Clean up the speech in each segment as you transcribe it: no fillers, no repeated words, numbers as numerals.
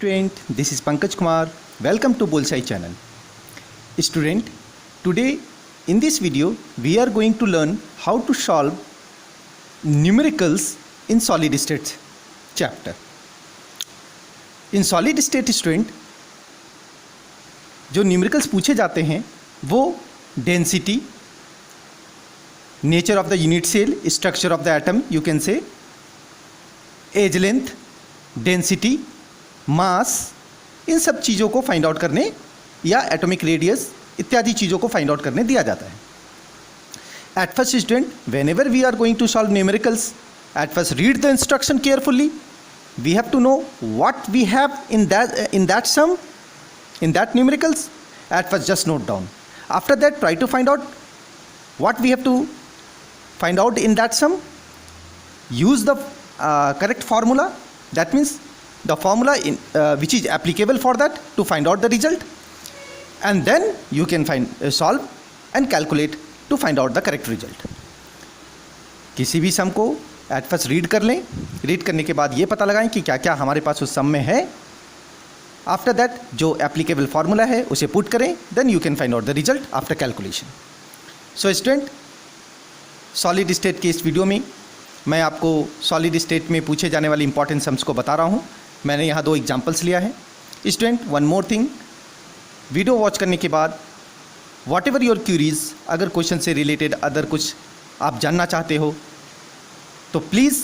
student, this is Pankaj Kumar. Welcome to Bullseye channel. Student, today in this video we are going to learn how to solve numericals in solid state chapter. In solid state student, जो numericals पूछे जाते हैं वो density, nature of the unit cell, structure of the atom, you can say edge length, density, mass, इन सब चीज़ों को find out करने या एटॉमिक रेडियस इत्यादि चीज़ों को फाइंड आउट करने दिया जाता है. At first student, whenever we are going to solve numericals, at first read the instruction carefully. We have to know what we have in that sum, in that numericals. At first just note down. After that try to find out what we have to find out in that sum. Use the correct formula, that means the formula which is applicable for that to find out the result, and then you can solve and calculate to find out the correct result. किसी भी सम को eight first read कर लें. Read करने के बाद ये पता लगाएं कि क्या क्या हमारे पास उस सम में है. आफ्टर दैट जो एप्लीकेबल फार्मूला है उसे पुट करें, then you can find out the result after calculation. So student, solid state के इस वीडियो में मैं आपको सॉलिड स्टेट में पूछे जाने वाले इंपॉर्टेंट सम्स को बता रहा हूं. मैंने यहाँ 2 एग्जांपल्स लिया है. Student, one more thing, video watch करने के बाद वॉट एवर योर क्यूरीज, अगर क्वेश्चन से रिलेटेड अदर कुछ आप जानना चाहते हो तो प्लीज़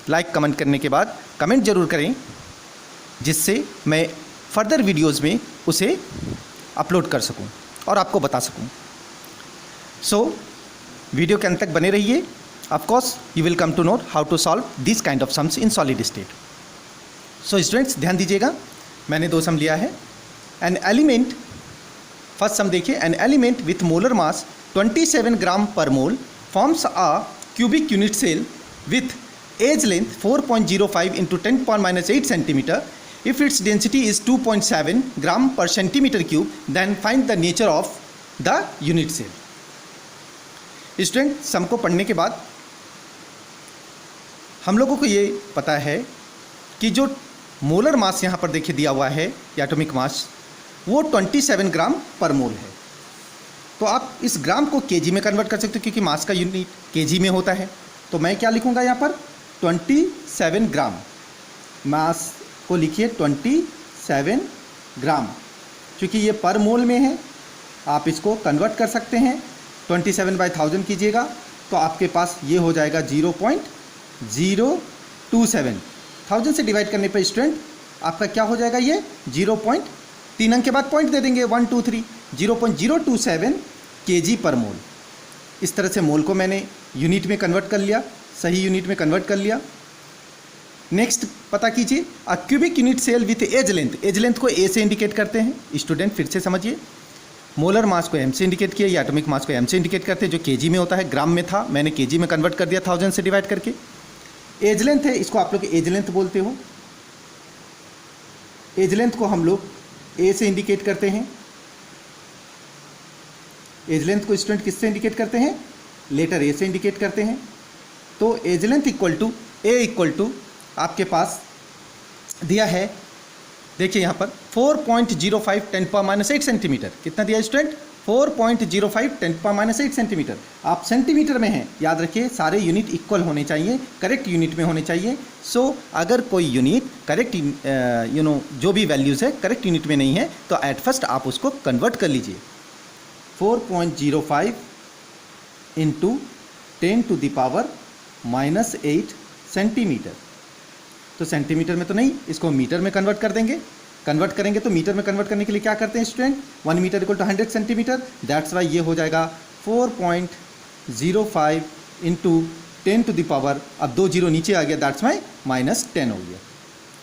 लाइक कमेंट करने के बाद कमेंट ज़रूर करें, जिससे मैं फर्दर वीडियोज़ में उसे अपलोड कर सकूं और आपको बता सकूं. सो वीडियो के अंत तक बने रहिए. Of course you will come to know how to solve this kind of sums in solid state. So students, ध्यान दीजिएगा, मैंने 2 सम लिया है. एन एलिमेंट, फर्स्ट सम देखिए. An element with molar mass 27 gram per mole forms a cubic unit cell with edge length 4.05 into 10⁻⁸ centimeter. If its density is 2.7 gram per centimeter cube, then find the nature of the unit cell. Student, sum को पढ़ने के बाद हम लोगों को ये पता है कि जो मोलर मास यहाँ पर देखिए दिया हुआ है, या एटॉमिक मास, वो 27 ग्राम पर मोल है. तो आप इस ग्राम को केजी में कन्वर्ट कर सकते हो, क्योंकि मास का यूनिट केजी में होता है. तो मैं क्या लिखूँगा यहाँ पर, 27 ग्राम. मास को लिखिए 27 ग्राम, क्योंकि ये पर मोल में है. आप इसको कन्वर्ट कर सकते हैं. 27/1000 कीजिएगा तो आपके पास ये हो जाएगा 0.027. 1000 से डिवाइड करने पर स्टूडेंट आपका क्या हो जाएगा, ये 3 अंक के बाद पॉइंट दे देंगे, 1 2 3, 0.027 kg पर मोल. इस तरह से मोल को मैंने यूनिट में कन्वर्ट कर लिया, सही यूनिट में कन्वर्ट कर लिया. नेक्स्ट पता कीजिए, a cubic unit cell with edge length. Edge length को ए से इंडिकेट करते हैं. स्टूडेंट फिर से समझिए, मोलर मास को एम से इंडिकेट किया, या एटॉमिक मास को एम से इंडिकेट करते हैं, जो केजी में होता है. ग्राम में था, मैंने केजी में कन्वर्ट कर दिया 1000 से डिवाइड करके. एज लेंथ है, इसको आप लोग एज लेंथ बोलते हो. एज लेंथ को हम लोग ए से इंडिकेट करते हैं. एज लेंथ को स्टूडेंट किससे इंडिकेट करते हैं, लेटर ए से इंडिकेट करते हैं. तो edge length equal to A equal to आपके पास दिया है, देखिए यहाँ पर 4.05 10⁻⁸ सेंटीमीटर. कितना दिया स्टूडेंट, 4.05 10⁻⁸ सेंटीमीटर. आप सेंटीमीटर में हैं, याद रखिए सारे यूनिट इक्वल होने चाहिए, करेक्ट यूनिट में होने चाहिए. सो अगर कोई यूनिट करेक्ट जो भी वैल्यूज़ है करेक्ट यूनिट में नहीं है तो एट फर्स्ट आप उसको कन्वर्ट कर लीजिए. 4.05 into 10⁻⁻8 सेंटीमीटर. तो सेंटीमीटर में तो नहीं, इसको मीटर में कन्वर्ट कर देंगे. कन्वर्ट करेंगे तो मीटर में कन्वर्ट करने के लिए क्या करते हैं student, 1 metre equal to 100 centimetre. That's why ये हो जाएगा 4.05 into 10⁻, अब 2 जीरो नीचे आ गया, दैट्स वाई -10 हो गया.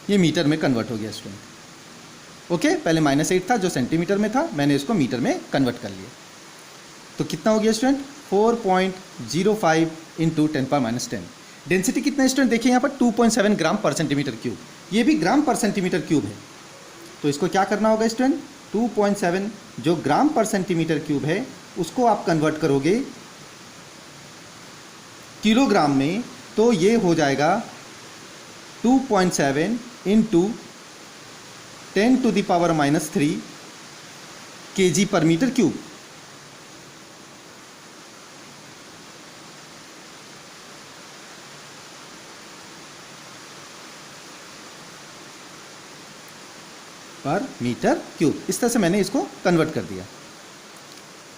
ये मीटर में कन्वर्ट हो गया स्टूडेंट. ओके, पहले -8 था जो सेंटीमीटर में था, मैंने इसको मीटर में कन्वर्ट कर लिया. तो कितना हो गया स्टूडेंट, 4.05 into 10⁻10. डेंसिटी कितना स्टूडेंट, देखिए यहाँ पर 2.7 ग्राम पर सेंटीमीटर क्यूब. ये भी ग्राम पर सेंटीमीटर क्यूब है. तो इसको क्या करना होगा स्टूडेंट, 2.7 जो ग्राम पर सेंटीमीटर क्यूब है उसको आप कन्वर्ट करोगे किलोग्राम में, तो ये हो जाएगा 2.7 into 10 to the power -3 kg per metre cube. Per metre cube, इस तरह से मैंने इसको कन्वर्ट कर दिया,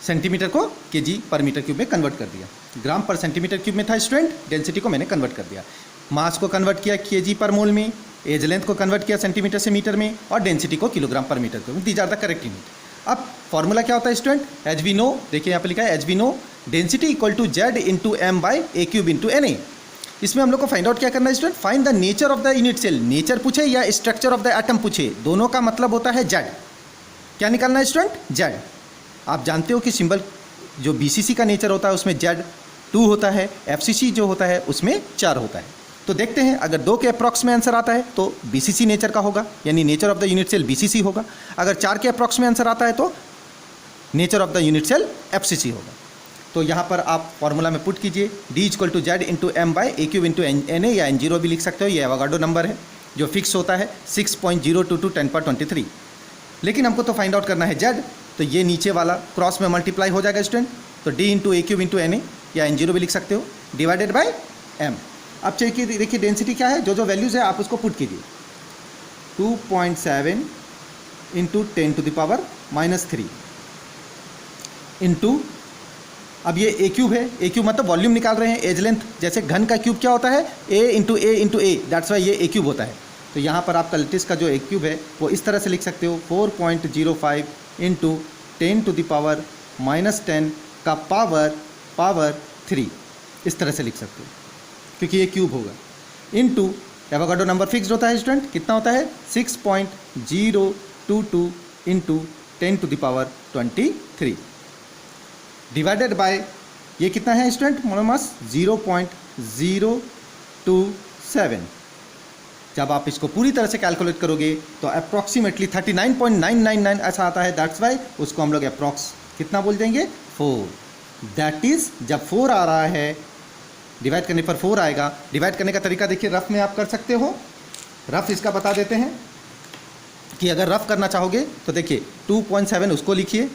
सेंटीमीटर को केजी पर मीटर क्यूब में कन्वर्ट कर दिया। ग्राम पर सेंटीमीटर क्यूब में था स्टूडेंट, डेंसिटी को मैंने कन्वर्ट कर दिया, मास को कन्वर्ट किया केजी पर मोल में, एज लेंथ को कन्वर्ट किया सेंटीमीटर से मीटर में, और डेंसिटी को किलोग्राम पर मीटर क्यूब में। These are the correct unit. अब फॉर्मूला क्या होता है स्टूडेंट, एच वी नो, देखिए यहाँ पे लिखा है एच we know density equal to Z into M by A cube into N A. इसमें हम लोग को फाइंड आउट क्या करना है student, find the nature of the unit cell. Nature पूछे या स्ट्रक्चर ऑफ द एटम पूछे, दोनों का मतलब होता है जेड। क्या निकालना है स्टूडेंट, जेड। आप जानते हो कि सिंबल जो बीसीसी का नेचर होता है उसमें जेड 2 होता है, एफसीसी जो होता है उसमें 4 होता है। तो देखते हैं, अगर 2 के अप्रॉक्स में आंसर आता है तो बीसीसी नेचर का होगा, यानी nature of the unit cell BCC होगा। अगर 4 के अप्रॉक्स में आंसर आता है तो nature of the unit cell FCC होगा। तो यहाँ पर आप फॉर्मूला में पुट कीजिए, D equal to Z into M by A cube into N A, या N0 भी लिख सकते हो, ये एवोगाड्रो नंबर है जो फिक्स होता है 6.022 10^23। लेकिन हमको तो फाइंड आउट करना है जेड, तो ये नीचे वाला क्रॉस में मल्टीप्लाई हो जाएगा स्टूडेंट, तो D into A cube into N A, या N0 भी लिख सकते हो, डिवाइडेड बाई एम। अब चलिए देखिए डेंसिटी क्या है, जो जो वैल्यूज़ है आप उसको पुट कीजिए। 2.7 into 10 to the power -3 into, अब ये ए क्यूब है, ए क्यूब मतलब वॉल्यूम निकाल रहे हैं, एज लेंथ, जैसे घन का क्यूब क्या होता है, ए इंटू ए, दैट्स वाई ये ए क्यूब होता है। तो यहाँ पर आप लैटिस का जो ए क्यूब है वो इस तरह से लिख सकते हो, 4.05 इंटू 10 टू द पावर -10 का पावर 3, इस तरह से लिख सकते हो क्योंकि ये क्यूब होगा, इंटू एवोगाड्रो नंबर फिक्स्ड होता है स्टूडेंट, कितना होता है 6.022 into 10 to the power 23, divided by ये कितना है स्टूडेंट, मोनोमस 0.027। जब आप इसको पूरी तरह से कैलकुलेट करोगे तो अप्रॉक्सीमेटली 39.999 ऐसा आता है, दैट्स वाई उसको हम लोग अप्रॉक्स कितना बोल देंगे, 4। दैट इज जब 4 आ रहा है, डिवाइड करने पर 4 आएगा। डिवाइड करने का तरीका देखिए, रफ में आप कर सकते हो, रफ इसका बता देते हैं कि अगर रफ करना चाहोगे तो देखिए 2.7 उसको लिखिए,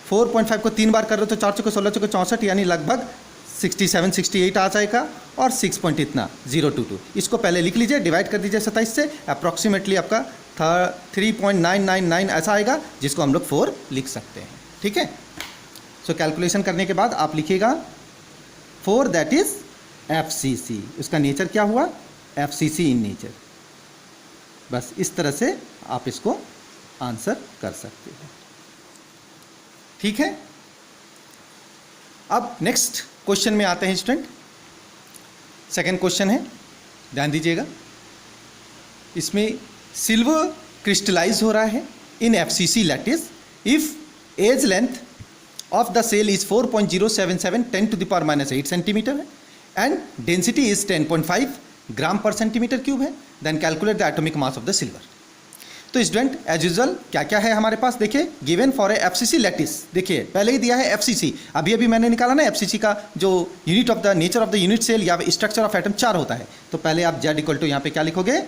4.5 को 3 बार कर रहे हो तो 4 चौके 16 चौके 64, यानी लगभग 67 68 आ जाएगा, और 6.022 इसको पहले लिख लीजिए, डिवाइड कर दीजिए 27 से, अप्रॉक्सीमेटली आपका 3.999 ऐसा आएगा, जिसको हम लोग 4 लिख सकते हैं। ठीक है, सो कैलकुलेशन करने के बाद आप लिखिएगा 4, दैट इज FCC। उसका नेचर क्या हुआ, FCC इन नेचर। बस इस तरह से आप इसको आंसर कर सकते हैं। ठीक है, अब नेक्स्ट क्वेश्चन में आते हैं स्टूडेंट। सेकंड क्वेश्चन है, ध्यान दीजिएगा, इसमें सिल्वर क्रिस्टलाइज हो रहा है in FCC lattice if edge length of the cell is 4.077 10 to the power -8 centimetre है, and density is 10.5 gram per centimetre cube है, then calculate the atomic mass of the silver. तो student as usual क्या क्या है हमारे पास, देखिए given for a FCC lattice, देखिए पहले ही दिया है FCC, अभी मैंने निकाला ना FCC का जो unit of the nature of the unit cell या स्ट्रक्चर ऑफ एटम 4 होता है, तो पहले आप Z इक्वल टू यहाँ पे क्या लिखोगे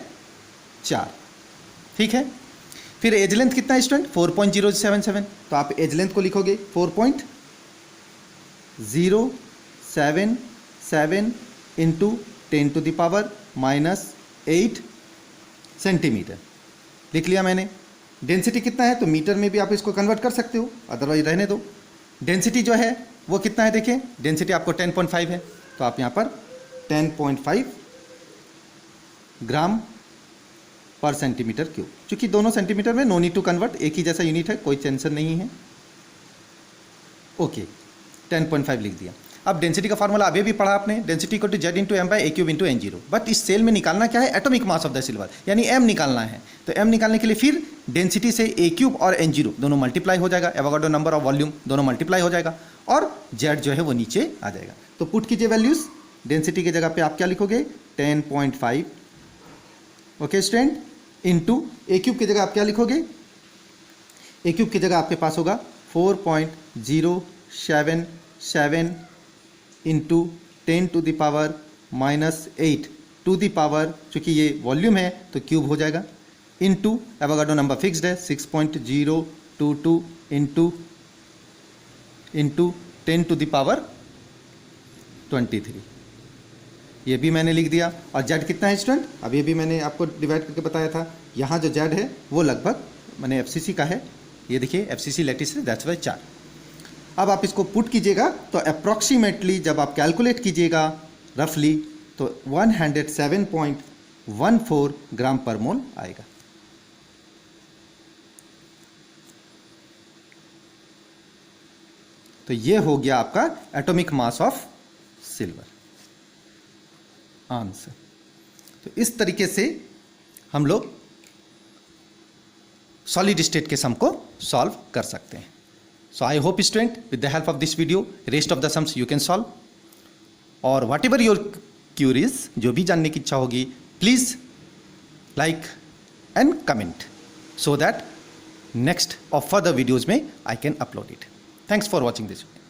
4। ठीक है, फिर एज लेंथ कितना है स्टूडेंट 4.077, तो आप एज लेंथ को लिखोगे 4.077 into 10 to the power -8 centimetre लिख लिया मैंने। डेंसिटी कितना है तो मीटर में भी आप इसको कन्वर्ट कर सकते हो, अदरवाइज रहने दो। डेंसिटी जो है वो कितना है, देखिए डेंसिटी आपको 10.5 है, तो आप यहाँ पर 10.5 ग्राम पर सेंटीमीटर क्यूब, क्योंकि दोनों सेंटीमीटर में नो नीड टू कन्वर्ट, एक ही जैसा यूनिट है, कोई टेंशन नहीं है। ओके, 10.5 लिख दिया। अब डेंसिटी का फार्मूला अभी भी पढ़ा आपने, density equal to Z into M by A cube into N0, but इस सेल में निकालना क्या है, atomic mass of the silver, यानी एम निकालना है। तो एम निकालने के लिए फिर डेंसिटी से ए क्यूब और N0 दोनों मल्टीप्लाई हो जाएगा, एवोगाड्रो नंबर ऑफ वॉल्यूम दोनों मल्टीप्लाई हो जाएगा, और जेड जो है वो नीचे आ जाएगा। तो पुट कीजिए वैल्यूज, डेंसिटी की जगह पे आप क्या लिखोगे 10.5, okay student, into A cube की जगह आप क्या लिखोगे, ए क्यूब की जगह आपके पास होगा 4.077 into 10 to the power -8 to the power, चूँकि ये वॉल्यूम है तो क्यूब हो जाएगा, इनटू एवोगाड्रो नंबर फिक्स्ड है 6.022 इंटू 10 टू द पावर 23, ये भी मैंने लिख दिया। और जेड कितना है स्टूडेंट, अब ये भी मैंने आपको डिवाइड करके बताया था। यहाँ जो जेड है वो लगभग मैंने एफसीसी का है, ये देखिए एफसीसी लैटिस है, दैट्स वाई 4। अब आप इसको पुट कीजिएगा तो अप्रॉक्सीमेटली जब आप कैलकुलेट कीजिएगा रफली तो 107.14 ग्राम पर मोल आएगा। तो ये हो गया आपका atomic mass of silver answer. तो इस तरीके से हम लोग सॉलिड स्टेट के सम को सॉल्व कर सकते हैं। So I hope student with the help of this video rest of the sums you can solve, और वॉट एवर योर क्यूरीज, जो भी जानने की इच्छा होगी, please like and comment so that next और फर्दर वीडियोज में I can upload it. Thanks for watching this video.